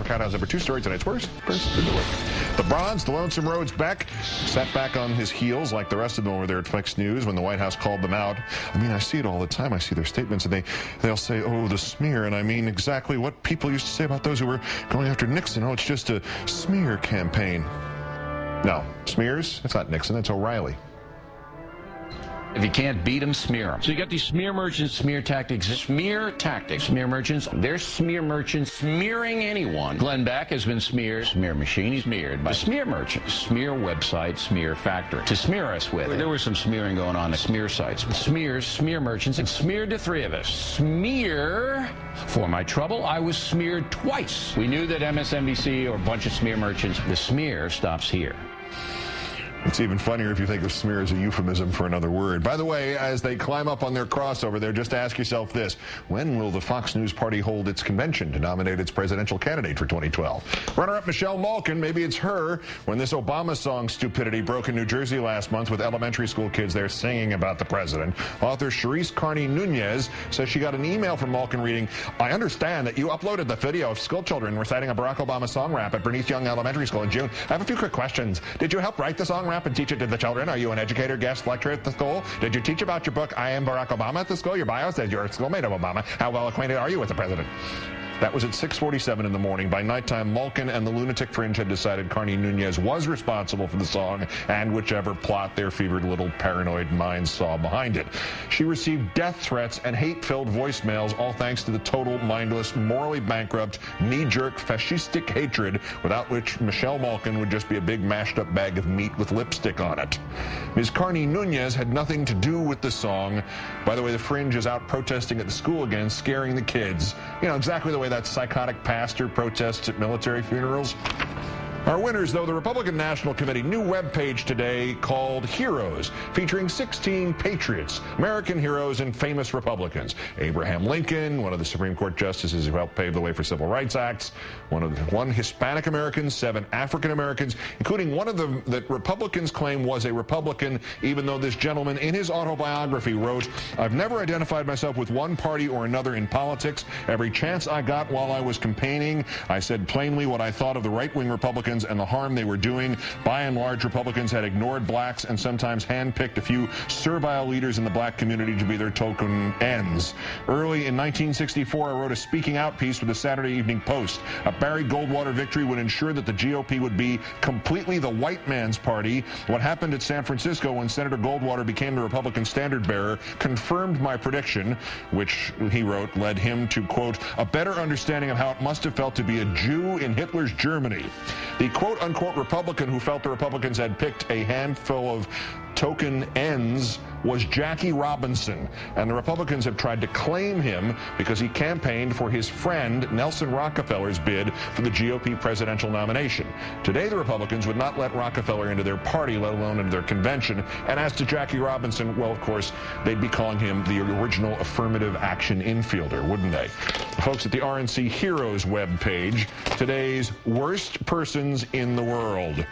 Countdown's number 2 story, tonight's worst person in the world. The Bronze, the Lonesome Roads, Beck, sat back on his heels like the rest of them over there at Fox News when the White House called them out. I mean, I see it all the time. I see their statements, and they'll say, oh, the smear, and I mean exactly what people used to say about those who were going after Nixon. Oh, it's just a smear campaign. No, smears, it's not Nixon, it's O'Reilly. If you can't beat them, smear them. So you got these smear merchants, smear tactics, smear merchants. They're smear merchants smearing anyone. Glenn Beck has been smeared. Smear machine, he's smeared by smear merchants. Smear website, smear factory. To smear us with. There was some smearing going on at smear sites. Smears, smear merchants, and smeared the three of us. Smear. For my trouble, I was smeared twice. We knew that MSNBC or a bunch of smear merchants, the smear stops here. It's even funnier if you think of smear as a euphemism for another word. By the way, as they climb up on their crossover there, just ask yourself this. When will the Fox News party hold its convention to nominate its presidential candidate for 2012? Runner-up Michelle Malkin, maybe it's her, when this Obama song stupidity broke in New Jersey last month with elementary school kids there singing about the president. Author Charisse Carney Nunez says she got an email from Malkin reading, I understand that you uploaded the video of school children reciting a Barack Obama song rap at Bernice Young Elementary School in June. I have a few quick questions. Did you help write the song rap and teach it to the children? Are you an educator, guest lecturer at the school? Did you teach about your book, I Am Barack Obama, at the school? Your bio says you're a schoolmate of Obama. How well acquainted are you with the president? That was at 6:47 in the morning. By nighttime, Malkin and the Lunatic Fringe had decided Carney Nunez was responsible for the song and whichever plot their fevered little paranoid minds saw behind it. She received death threats and hate-filled voicemails, all thanks to the total, mindless, morally bankrupt, knee-jerk, fascistic hatred without which Michelle Malkin would just be a big mashed-up bag of meat with lipstick on it. Ms. Carney Nunez had nothing to do with the song. By the way, the Fringe is out protesting at the school again, scaring the kids. You know, exactly the way that psychotic pastor protests at military funerals. Our winners, though, the Republican National Committee new webpage today called Heroes, featuring 16 patriots, American heroes and famous Republicans. Abraham Lincoln, one of the Supreme Court justices who helped pave the way for civil rights acts, one Hispanic American, 7 African Americans, including one of them that Republicans claim was a Republican, even though this gentleman in his autobiography wrote, I've never identified myself with one party or another in politics. Every chance I got while I was campaigning, I said plainly what I thought of the right-wing Republicans and the harm they were doing. By and large, Republicans had ignored blacks and sometimes handpicked a few servile leaders in the black community to be their token ends. Early in 1964, I wrote a speaking out piece for the Saturday Evening Post. A Barry Goldwater victory would ensure that the GOP would be completely the white man's party. What happened at San Francisco when Senator Goldwater became the Republican standard bearer confirmed my prediction, which, he wrote, led him to, quote, a better understanding of how it must have felt to be a Jew in Hitler's Germany. The quote-unquote Republican who felt the Republicans had picked a handful of token ends was Jackie Robinson, and the Republicans have tried to claim him because he campaigned for his friend Nelson Rockefeller's bid for the GOP presidential nomination. Today, the Republicans would not let Rockefeller into their party, let alone into their convention, and as to Jackie Robinson, well, of course, they'd be calling him the original affirmative action infielder, wouldn't they? The folks at the RNC Heroes webpage, today's worst persons in the world.